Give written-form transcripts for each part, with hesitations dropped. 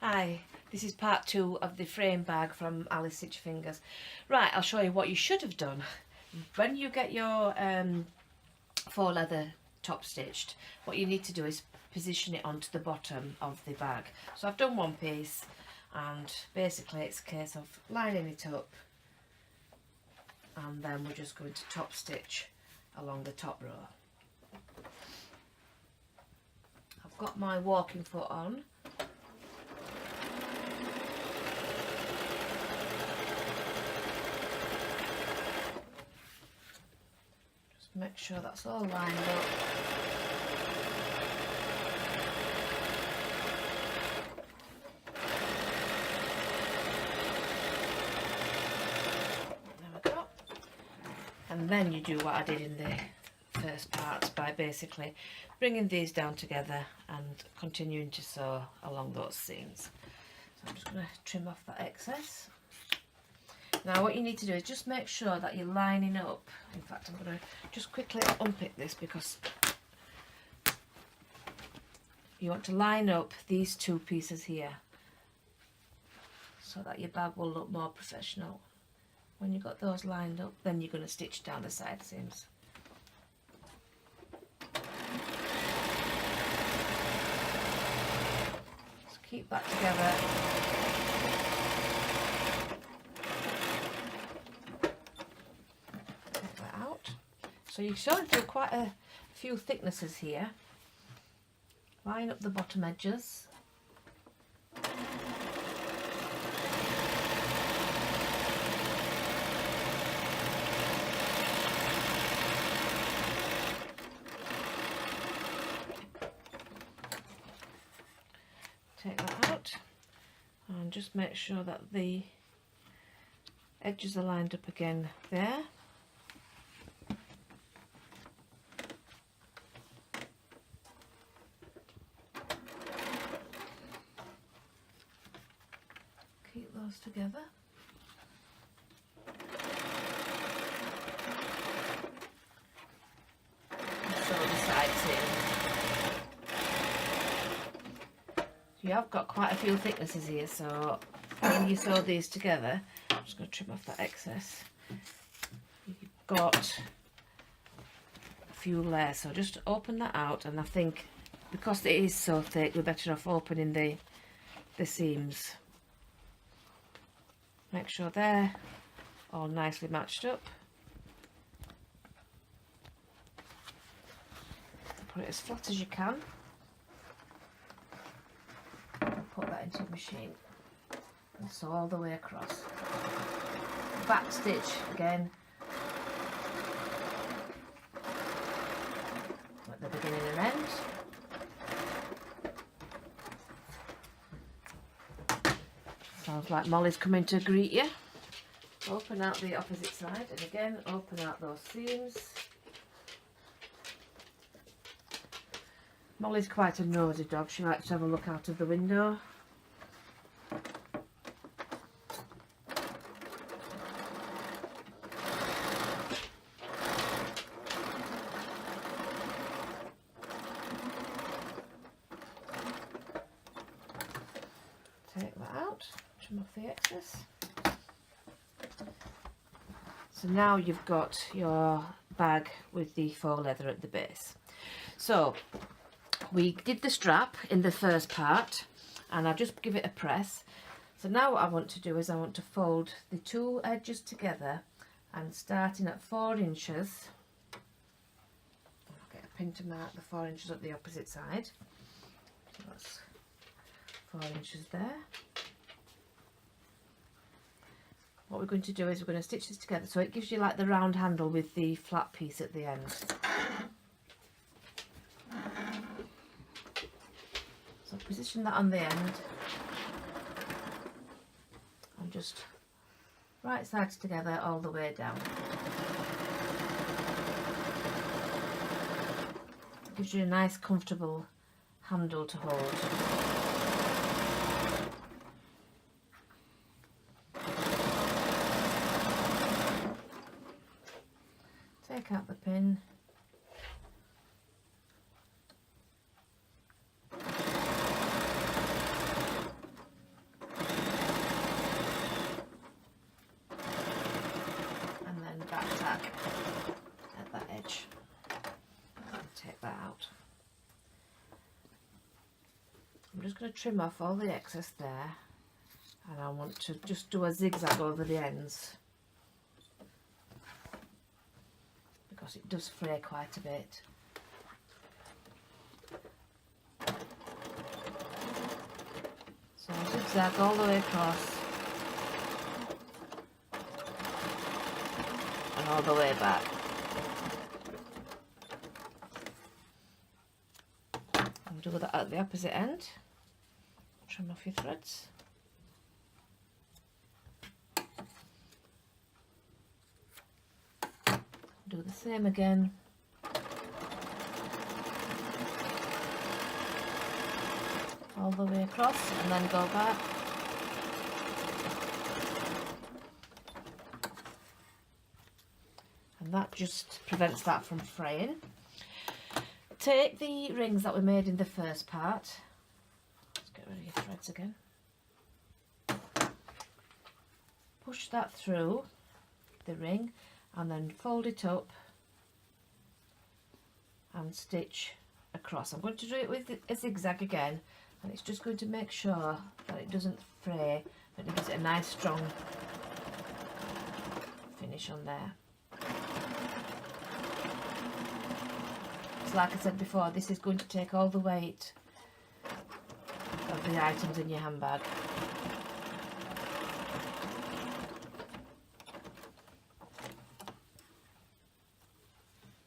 Hi, this is part 2 of the frame bag from Alice Stitch Fingers. Right, I'll show you what you should have done. When you get your faux leather top stitched, what you need to do is position it onto the bottom of the bag. So I've done one piece, and basically it's a case of lining it up, and then we're just going to top stitch along the top row. I've got my walking foot on. Make sure that's all lined up. There we go. And then you do what I did in the first part by basically bringing these down together and continuing to sew along those seams. So I'm just going to trim off that excess. Now what you need to do is just make sure that you're lining up. In fact, I'm going to just quickly unpick this because you want to line up these two pieces here so that your bag will look more professional. When you've got those lined up, then you're going to stitch down the side seams. Just keep that together. So you sort of do quite a few thicknesses here. Line up the bottom edges. Take that out and just make sure that the edges are lined up again there. Keep those together. And sew the sides in. You have got quite a few thicknesses here, so when you sew these together, I'm just going to trim off that excess. You've got a few layers, so just open that out, and I think because it is so thick, we're better off opening the seams. Make sure they're all nicely matched up. Put it as flat as you can. Put that into the machine and sew all the way across. Back stitch again at the beginning and end. Sounds like Molly's coming to greet you. Open out the opposite side and again open out those seams. Molly's quite a nosy dog, she likes to have a look out of the window. Take that out. Trim off the excess. So now you've got your bag with the faux leather at the base. So we did the strap in the first part and I'll just give it a press. So now what I want to do is I want to fold the two edges together and starting at 4 inches, I'll get a pin to mark the 4 inches at the opposite side. So that's 4 inches there. What we're going to do is we're going to stitch this together so it gives you like the round handle with the flat piece at the end. So position that on the end and just right sides together all the way down. Gives you a nice comfortable handle to hold. Take out the pin. back at that edge. Take that out. I'm just going to trim off all the excess there, and I want to just do a zigzag over the ends because it does fray quite a bit. So zigzag all the way across and all the way back. And do that at the opposite end. Trim off your threads. Do the same again. All the way across and then go back. And that just prevents that from fraying. Take the rings that we made in the first part. Let's get rid of your threads again. Push that through the ring and then fold it up and stitch across. I'm going to do it with a zigzag again, and it's just going to make sure that it doesn't fray, but it gives it a nice strong finish on there. So like I said before, this is going to take all the weight of the items in your handbag.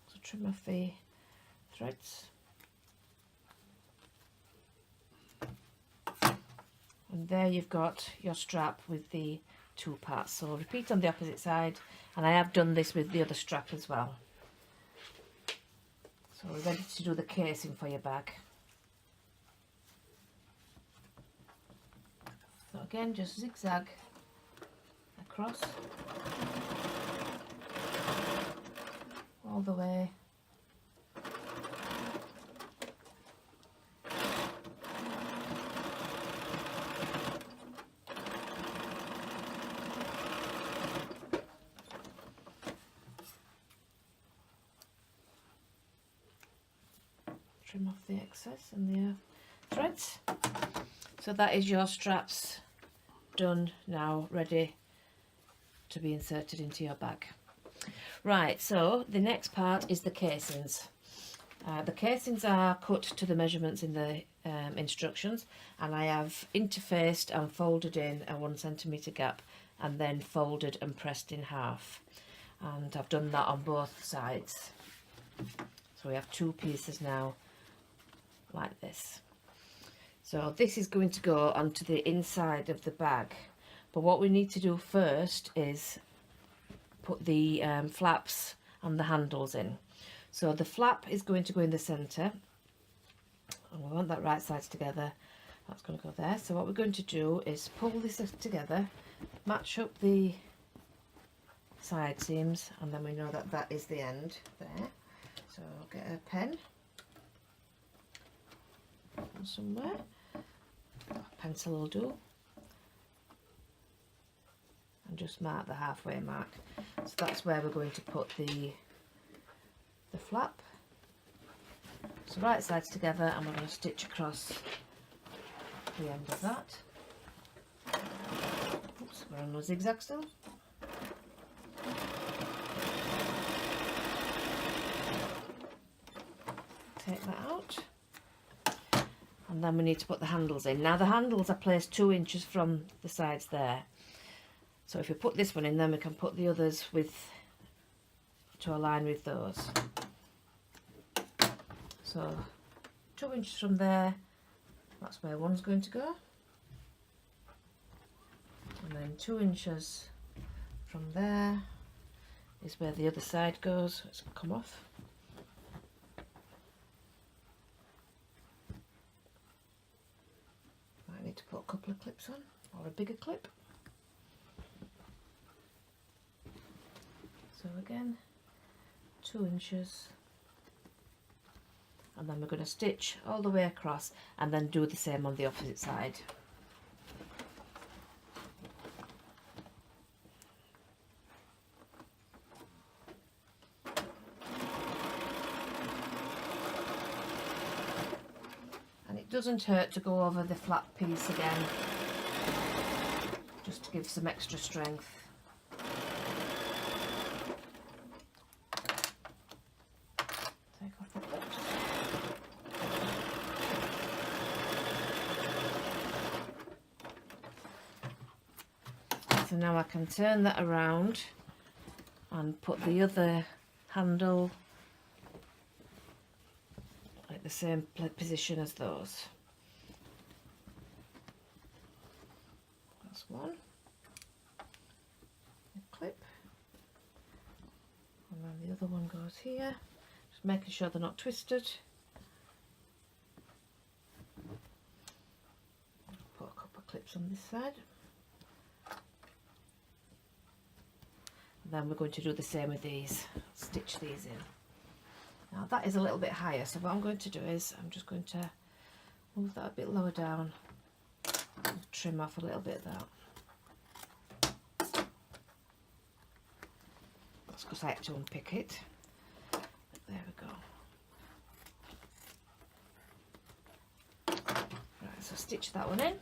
So trim off the threads. And there you've got your strap with the two parts. So repeat on the opposite side, and I have done this with the other strap as well. So we're ready to do the casing for your bag. So again, just zigzag across all the way. Trim off the excess and the threads. So that is your straps done now, ready to be inserted into your bag. Right, so the next part is the casings. The casings are cut to the measurements in the instructions, and I have interfaced and folded in a 1 centimetre gap and then folded and pressed in half, and I've done that on both sides. So we have two pieces now like this. So this is going to go onto the inside of the bag, but what we need to do first is put the flaps and the handles in. So the flap is going to go in the centre, and we want that right sides together. That's going to go there. So what we're going to do is pull this together, match up the side seams, and then we know that that is the end there. So get a pen somewhere, a pencil will do, and just mark the halfway mark. So that's where we're going to put the flap. So right sides together, and we're going to stitch across the end of that. Oops, we're on a zigzag still. Take that out. And then we need to put the handles in. Now the handles are placed 2 inches from the sides there. So if we put this one in, then we can put the others to align with those. So 2 inches from there, that's where one's going to go. And then 2 inches from there is where the other side goes. It's come off. I need to put a couple of clips on, or a bigger clip. So again, 2 inches, and then we're going to stitch all the way across and then do the same on the opposite side. Doesn't hurt to go over the flat piece again, just to give some extra strength. Take off the clips. So now I can turn that around and put the other handle like the same position as those. That's one. A clip. And then the other one goes here. Just making sure they're not twisted. Put a couple of clips on this side. Then we're going to do the same with these, stitch these in. Now that is a little bit higher, so what I'm going to do is I'm just going to move that a bit lower down and trim off a little bit of that. That's because I had to unpick it. But there we go. Right, so stitch that one in.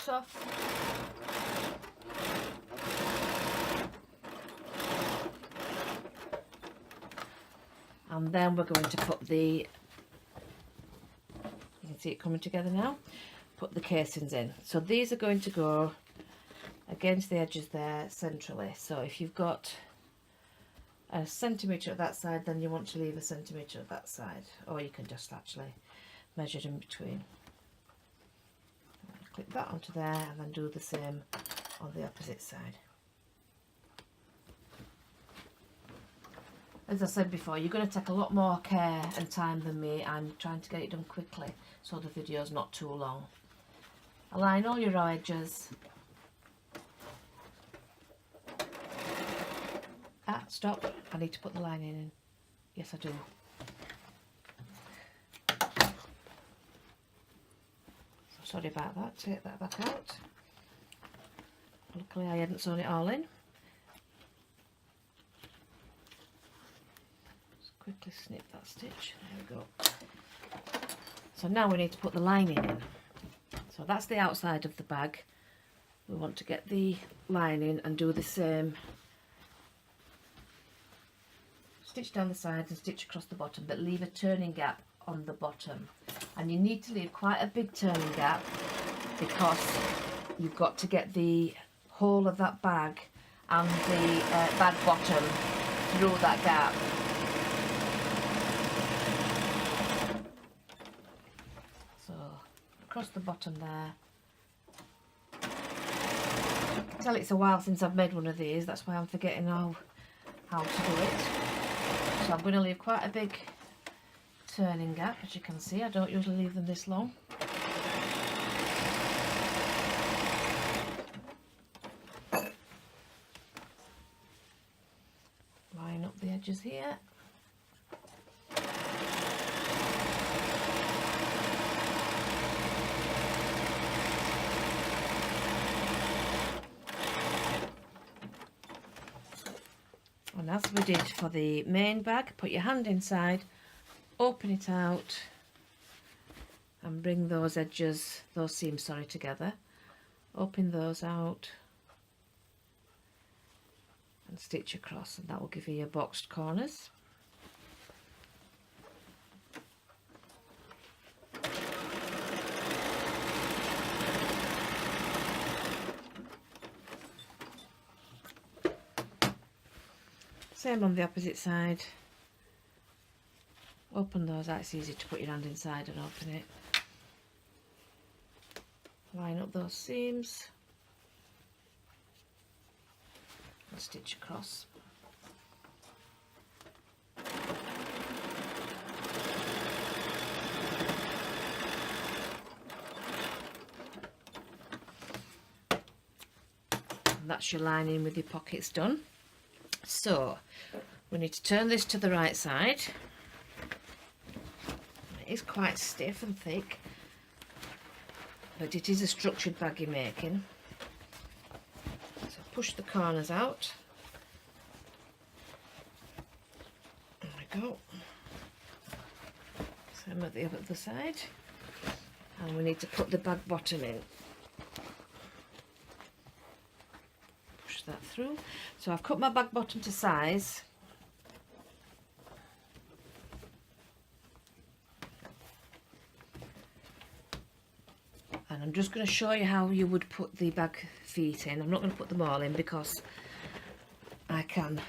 Off. And then we're going to put the, you can see it coming together now, put the casings in. So these are going to go against the edges there centrally. So if you've got a centimetre at that side, then you want to leave a centimetre at that side, or you can just actually measure in between. Clip that onto there and then do the same on the opposite side. As I said before, you're going to take a lot more care and time than me. I'm trying to get it done quickly so the video's not too long. Align all your edges. Ah, stop. I need to put the lining in. Yes, I do. Sorry about that, take that back out. Luckily I hadn't sewn it all in. Just quickly snip that stitch, there we go. So now we need to put the lining in. So that's the outside of the bag. We want to get the lining and do the same. Stitch down the sides and stitch across the bottom, but leave a turning gap on the bottom, and you need to leave quite a big turning gap because you've got to get the whole of that bag and the bag bottom through that gap. So across the bottom there. I can tell it's a while since I've made one of these, that's why I'm forgetting how to do it. So I'm going to leave quite a big turning gap, as you can see. I don't usually leave them this long. Line up the edges here. And as we did for the main bag, put your hand inside, open it out and bring those edges, those seams, sorry, together. Open those out and stitch across, and that will give you your boxed corners. Same on the opposite side. Open those out, it's easy to put your hand inside and open it. Line up those seams and stitch across. And that's your lining with your pockets done. So we need to turn this to the right side. is quite stiff and thick, but it is a structured bag you're making. So push the corners out. There we go. Same at the other side. And we need to put the bag bottom in. Push that through. So I've cut my bag bottom to size. And I'm just going to show you how you would put the bag feet in. I'm not going to put them all in because I can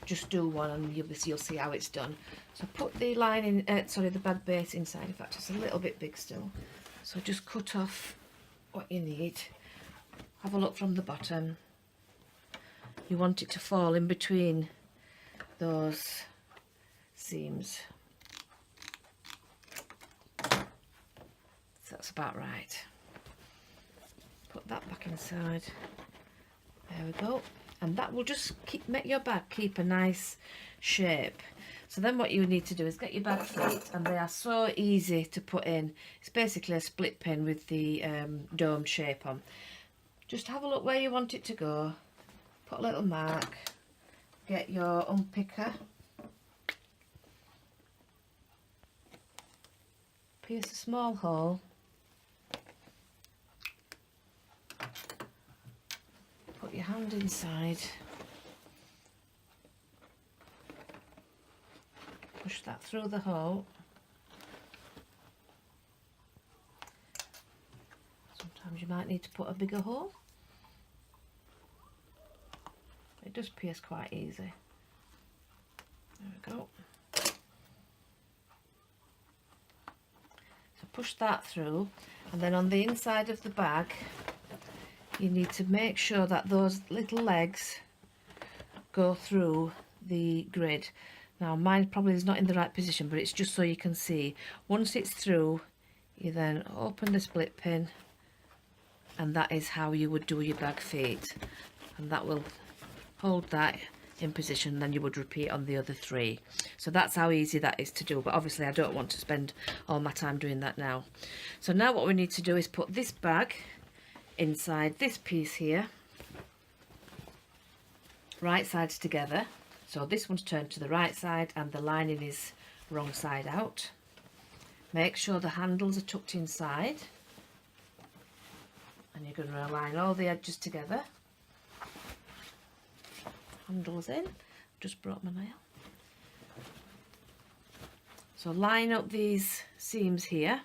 just do one and you'll see how it's done. So put the line in, the bag base inside. In fact, it's a little bit big still. So just cut off what you need. Have a look from the bottom. You want it to fall in between those seams. So that's about right. Put that back inside. There we go. And that will just make your bag keep a nice shape. So then what you need to do is get your bag feet, and they are so easy to put in. It's basically a split pin with the dome shape on. Just have a look where you want it to go. Put a little mark. Get your unpicker. Pierce a small hole. Put your hand inside. Push that through the hole. Sometimes you might need to put a bigger hole. It does pierce quite easy. There we go. So push that through, and then on the inside of the bag you need to make sure that those little legs go through the grid. Now mine probably is not in the right position, but it's just so you can see. Once it's through, you then open the split pin, and that is how you would do your bag feet, and that will hold that in position. Then you would repeat on the other three. So that's how easy that is to do, but obviously I don't want to spend all my time doing that now. So now what we need to do is put this bag inside this piece here, right sides together. So this one's turned to the right side and the lining is wrong side out. Make sure the handles are tucked inside, and you're going to align all the edges together. Handles in. Just broke my nail. So line up these seams here.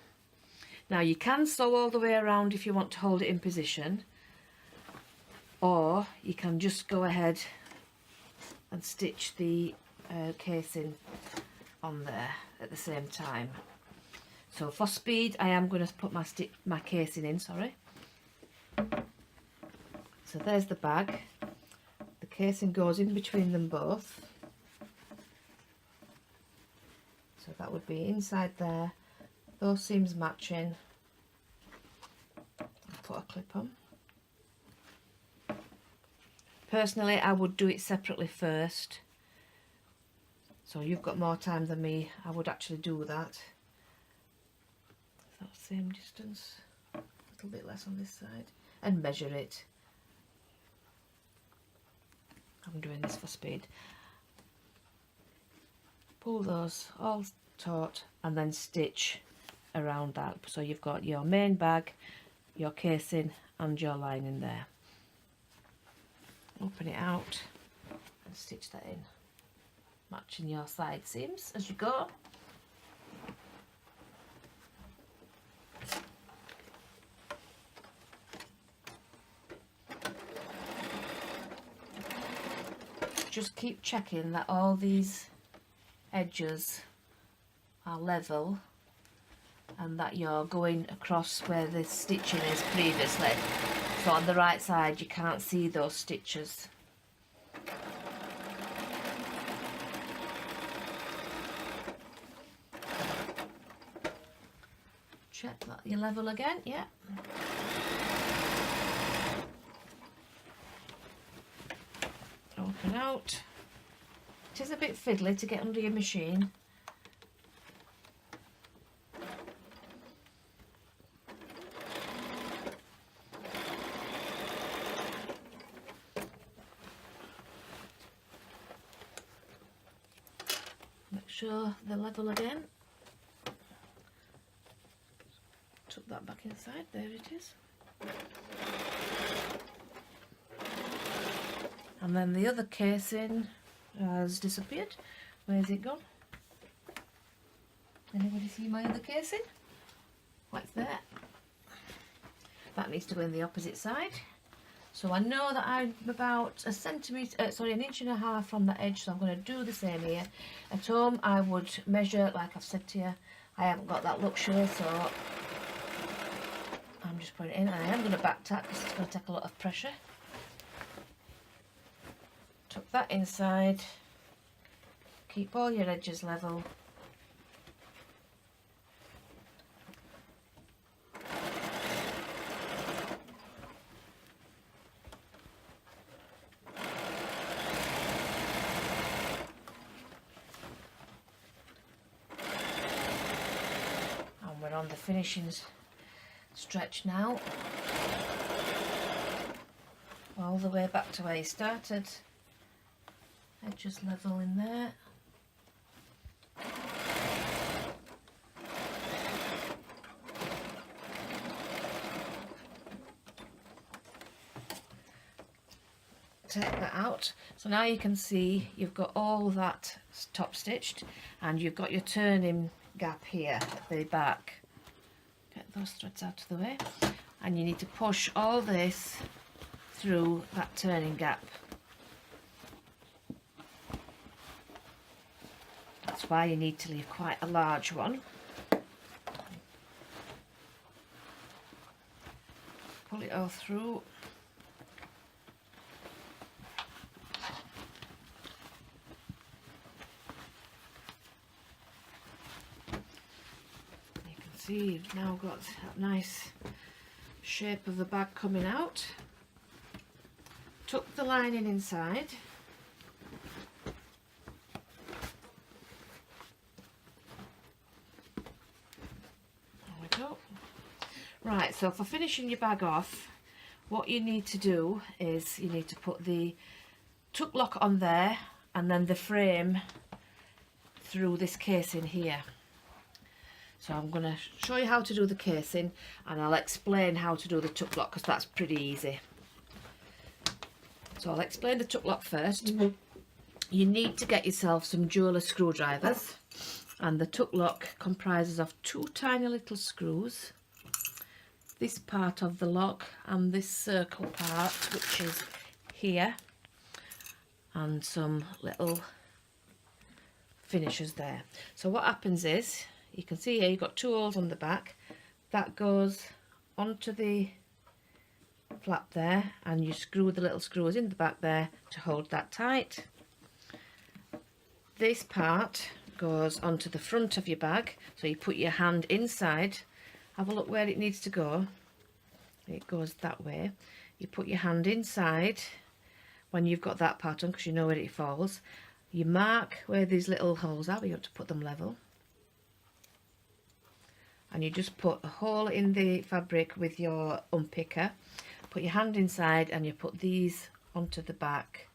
Now you can sew all the way around if you want to hold it in position, or you can just go ahead and stitch the casing on there at the same time. So for speed I am going to put my casing in, sorry. So there's the bag. The casing goes in between them both. So that would be inside there. Those seams matching. I'll put a clip on. Personally, I would do it separately first. So you've got more time than me. I would actually do that. That same distance, a little bit less on this side, and measure it. I'm doing this for speed. Pull those all taut and then stitch around that. So you've got your main bag, your casing and your lining there. Open it out and stitch that in, matching your side seams as you go. Just keep checking that all these edges are level and that you're going across where the stitching is previously. So on the right side you can't see those stitches. Check that you're level again, yeah. Open out. It is a bit fiddly to get under your machine, show the level again. Tuck that back inside, there it is. And then the other casing has disappeared. Where's it gone? Anybody see my other casing? What's that? That needs to go in the opposite side. So I know that I'm about an inch and a half from the edge, so I'm going to do the same here. At home I would measure, like I've said to you. I haven't got that luxury, so I'm just putting it in. I am going to back tack because it's going to take a lot of pressure. Tuck that inside. Keep all your edges level. And we're on the finishing stretch now. All the way back to where you started. Edges level in there. Take that out. So now you can see you've got all that top stitched and you've got your turning gap here at the back. Get those threads out of the way, and you need to push all this through that turning gap. That's why you need to leave quite a large one. Pull it all through. You can see you've now got that nice shape of the bag coming out. Tuck the lining inside. Right, so for finishing your bag off, what you need to do is you need to put the tuck lock on there and then the frame through this casing here. So I'm going to show you how to do the casing and I'll explain how to do the tuck lock because that's pretty easy. So I'll explain the tuck lock first. You need to get yourself some jeweler screwdrivers, and the tuck lock comprises of two tiny little screws. This part of the lock and this circle part, which is here, and some little finishers there. So what happens is, you can see here you've got two holes on the back. That goes onto the flap there, and you screw the little screws in the back there to hold that tight. This part goes onto the front of your bag, so you put your hand inside. Have a look where it needs to go. It goes that way. You put your hand inside when you've got that part on because you know where it falls. You mark where these little holes are, you have to put them level. And you just put a hole in the fabric with your unpicker. Put your hand inside and you put these onto the back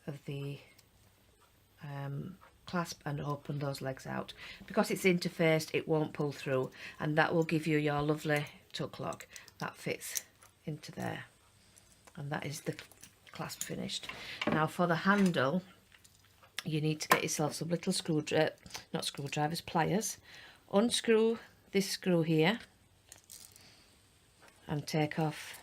of the clasp and open those legs out. Because it's interfaced, it won't pull through, and that will give you your lovely tuck lock that fits into there, and that is the clasp finished. Now for the handle, you need to get yourself some little pliers. Unscrew this screw here and take off